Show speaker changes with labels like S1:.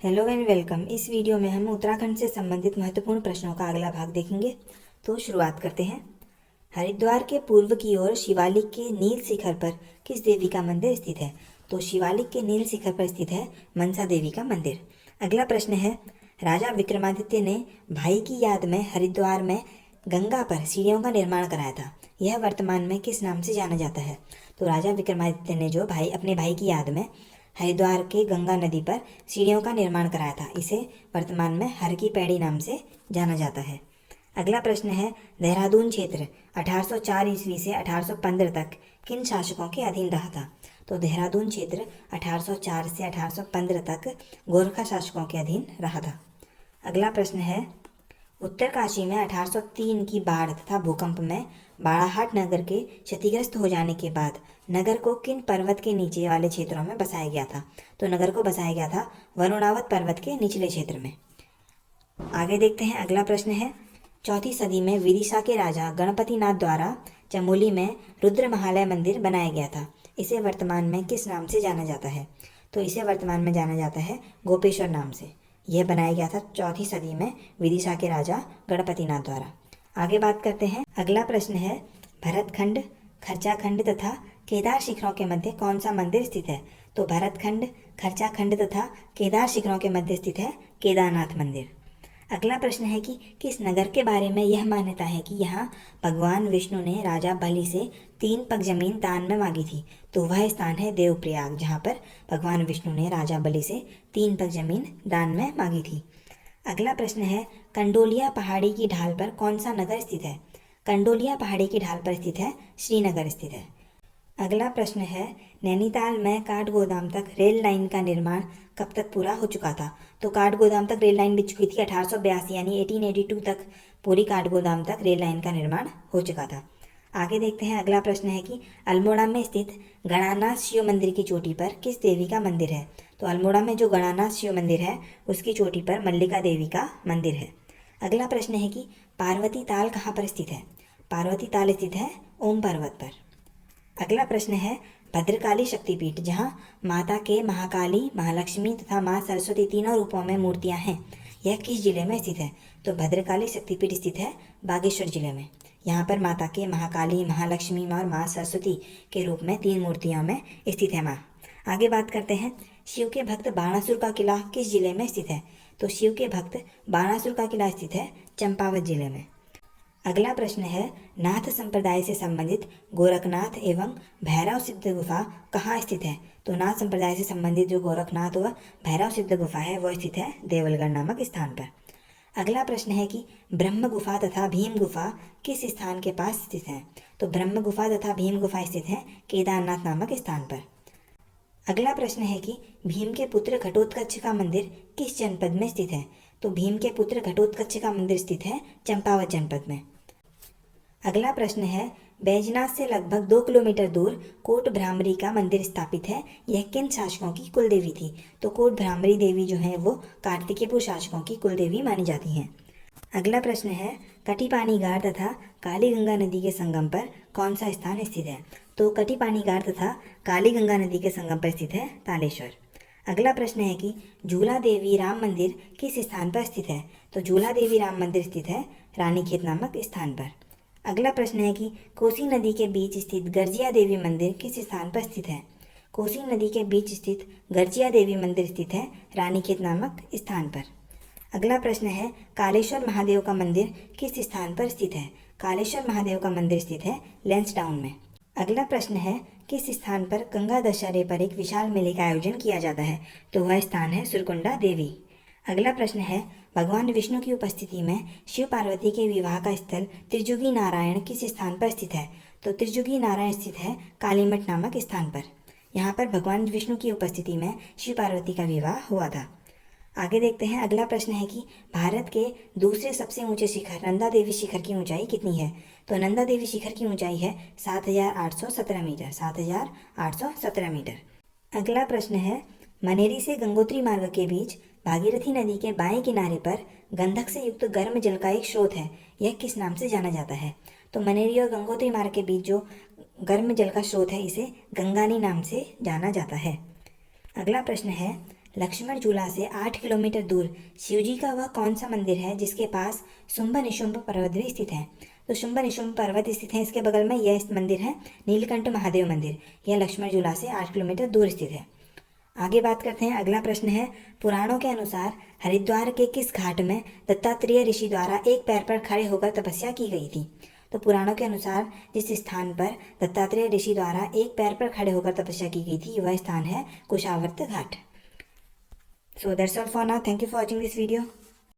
S1: Hello and welcome. इस video में हम उत्तराखंड से संबंधित महत्वपूर्ण प्रश्नों का अगला भाग देखेंगे। तो शुरुआत करते हैं। हरिद्वार के पूर्व की ओर शिवालिक के नील शिखर पर किस देवी का मंदिर स्थित है? तो शिवालिक के नील शिखर पर स्थित है मनसा देवी का मंदिर। अगला प्रश्न है, राजा विक्रमादित्य ने भाई की याद में हरिद्वार में गंगा पर सीढ़ियों का निर्माण कराया था। यह वर्तमान में किस नाम से जाना जाता है? तो राजा विक्रमादित्य ने जो अपने भाई की याद में हरिद्वार के गंगा नदी पर सीढ़ियों का निर्माण कराया था, इसे वर्तमान में हर की पैड़ी नाम से जाना जाता है। अगला प्रश्न है, देहरादून क्षेत्र 1804 ईस्वी से 1815 तक किन शासकों के अधीन रहा था? तो देहरादून क्षेत्र 1804 से 1815 तक गोरखा शासकों के अधीन रहा था। अगला प्रश्न है, उत्तरकाशी में 1803 की बाढ़ तथा भूकंप में बाड़ाहाट नगर के क्षतिग्रस्त हो जाने के बाद नगर को किन पर्वत के नीचे वाले क्षेत्रों में बसाया गया था? तो नगर को बसाया गया था वरुणावत पर्वत के निचले क्षेत्र में। आगे देखते हैं। अगला प्रश्न है, चौथी सदी में विदिशा के राजा गणपतिनाथ द्वारा चमोली में रुद्र महालय मंदिर बनाया गया था। इसे वर्तमान में किस नाम से जाना जाता है? तो इसे वर्तमान में जाना जाता है गोपेश्वर नाम से। यह बनाया गया था चौथी सदी में विदिशा के राजा गणपतिनाथ द्वारा। आगे बात करते हैं। अगला प्रश्न है, भरतखंड, खर्चाखंड तथा केदार शिखरों के मध्य कौन सा मंदिर स्थित है? तो भरतखंड, खर्चाखंड तथा केदार शिखरों के मध्य स्थित है केदारनाथ मंदिर। अगला प्रश्न है कि किस नगर के बारे में यह मान्यता है कि यहाँ भगवान विष्णु ने राजा बलि से 3 पग जमीन दान में मांगी थी? तो वह स्थान है देवप्रयाग, जहाँ पर भगवान विष्णु ने राजा बलि से 3 पग जमीन दान में मांगी थी। अगला प्रश्न है, कंडोलिया पहाड़ी की ढाल पर कौन सा नगर स्थित है? कंडोलिया पहाड़ी की ढाल पर स्थित है श्रीनगर स्थित है। अगला प्रश्न है, नैनीताल में काठगोदाम तक रेल लाइन का निर्माण कब तक पूरा हो चुका था? तो काठगोदाम तक रेल लाइन बिछ चुकी थी 1882 यानी 1882 तक पूरी काठगोदाम तक रेल लाइन का निर्माण हो चुका था। आगे देखते हैं। अगला प्रश्न है कि अल्मोड़ा में स्थित गणानाथ शिव मंदिर की चोटी पर किस देवी का मंदिर है? तो अल्मोड़ा में जो गणानाथ शिव मंदिर है उसकी चोटी पर मल्लिका देवी का मंदिर है। अगला प्रश्न है कि पार्वती ताल कहाँ पर स्थित है? पार्वती ताल स्थित है ओम पर्वत पर। अगला प्रश्न है, भद्रकाली शक्तिपीठ, जहाँ माता के महाकाली, महालक्ष्मी तथा माँ सरस्वती तीनों रूपों में मूर्तियाँ हैं, यह किस जिले में स्थित है? तो भद्रकाली शक्तिपीठ स्थित है बागेश्वर जिले में। यहाँ पर माता के महाकाली, महालक्ष्मी और माँ सरस्वती के रूप में 3 मूर्तियों में स्थित है माँ। आगे बात करते हैं। शिव के भक्त बाणासुर का किला किस जिले में स्थित है? तो शिव के भक्त बाणासुर का किला स्थित है चंपावत जिले में। अगला प्रश्न है, नाथ संप्रदाय से संबंधित गोरखनाथ एवं भैरव सिद्ध गुफा कहाँ स्थित है? तो नाथ संप्रदाय से संबंधित जो गोरखनाथ व भैरव सिद्ध गुफा है वह स्थित है देवलगढ़ नामक स्थान पर। अगला प्रश्न है कि ब्रह्म गुफा तथा भीम गुफा किस स्थान के पास स्थित है? तो ब्रह्म गुफा तथा भीम गुफा स्थित है केदारनाथ नामक स्थान पर। अगला प्रश्न है कि भीम के पुत्र घटोत्कच का मंदिर किस जनपद में स्थित है? तो भीम के पुत्र घटोत्कच का मंदिर स्थित है चंपावत जनपद में। अगला प्रश्न है, बैजनाथ से लगभग 2 किलोमीटर दूर कोट भ्रामरी का मंदिर स्थापित है, यह किन शासकों की कुल देवी थी? तो कोट भ्रामरी देवी जो है वो कार्तिकेयपुर शासकों की कुल देवी मानी जाती हैं। अगला प्रश्न है, कटिपानी घाट तथा काली गंगा नदी के संगम पर कौन सा स्थान स्थित है? तो कटिपानी घाट तथा काली गंगा नदी के संगम पर स्थित है तालेश्वर। अगला प्रश्न है कि झूला देवी राम मंदिर किस स्थान पर स्थित है? तो झूला देवी राम मंदिर स्थित है रानीखेत नामक स्थान पर। अगला प्रश्न है कि कोसी नदी के बीच स्थित गर्जिया देवी मंदिर किस स्थान पर स्थित है? कोसी नदी के बीच स्थित गर्जिया देवी मंदिर स्थित है रानीखेत नामक स्थान पर। अगला प्रश्न है, कालेश्वर महादेव का मंदिर किस स्थान पर स्थित है? कालेश्वर महादेव का मंदिर स्थित है लैंसडाउन में। अगला प्रश्न है, किस स्थान पर गंगा दशहरे पर एक विशाल मेले का आयोजन किया जाता है? तो वह स्थान है सुरकुंडा देवी। अगला प्रश्न है, भगवान विष्णु की उपस्थिति में शिव पार्वती के विवाह का स्थल त्रिजुगी नारायण किस स्थान पर स्थित है? तो त्रिजुगी नारायण स्थित है कालीमठ नामक स्थान पर। यहाँ पर भगवान विष्णु की उपस्थिति में शिव पार्वती का विवाह हुआ था। आगे देखते हैं। अगला प्रश्न है कि भारत के दूसरे सबसे ऊंचे शिखर नंदा देवी शिखर की ऊंचाई कितनी है? तो नंदा देवी शिखर की ऊंचाई है 7,817 मीटर। 7,817 मीटर। अगला प्रश्न है, मनेरी से गंगोत्री मार्ग के बीच भागीरथी नदी के बाएं किनारे पर गंधक से युक्त गर्म जल का एक स्रोत है, यह किस नाम से जाना जाता है? तो मनेरी और गंगोत्री मार्ग के बीच जो गर्म जल का स्रोत है इसे गंगानी नाम से जाना जाता है। अगला प्रश्न है, लक्ष्मण झूला से 8 किलोमीटर दूर शिवजी का वह कौन सा मंदिर है जिसके पास शुंभ निशुंभ पर्वत भी स्थित है? तो शुंभ निशुंभ पर्वत स्थित है, इसके बगल में यह मंदिर है नीलकंठ महादेव मंदिर। यह लक्ष्मण झूला से 8 किलोमीटर दूर स्थित है। आगे बात करते हैं। अगला प्रश्न है, पुराणों के अनुसार हरिद्वार के किस घाट में दत्तात्रेय ऋषि द्वारा एक पैर पर खड़े होकर तपस्या की गई थी? तो पुराणों के अनुसार जिस स्थान पर दत्तात्रेय ऋषि द्वारा एक पैर पर खड़े होकर तपस्या की गई थी वह स्थान है Kushavarta Ghat. So that's all for now. Thank you for watching this video.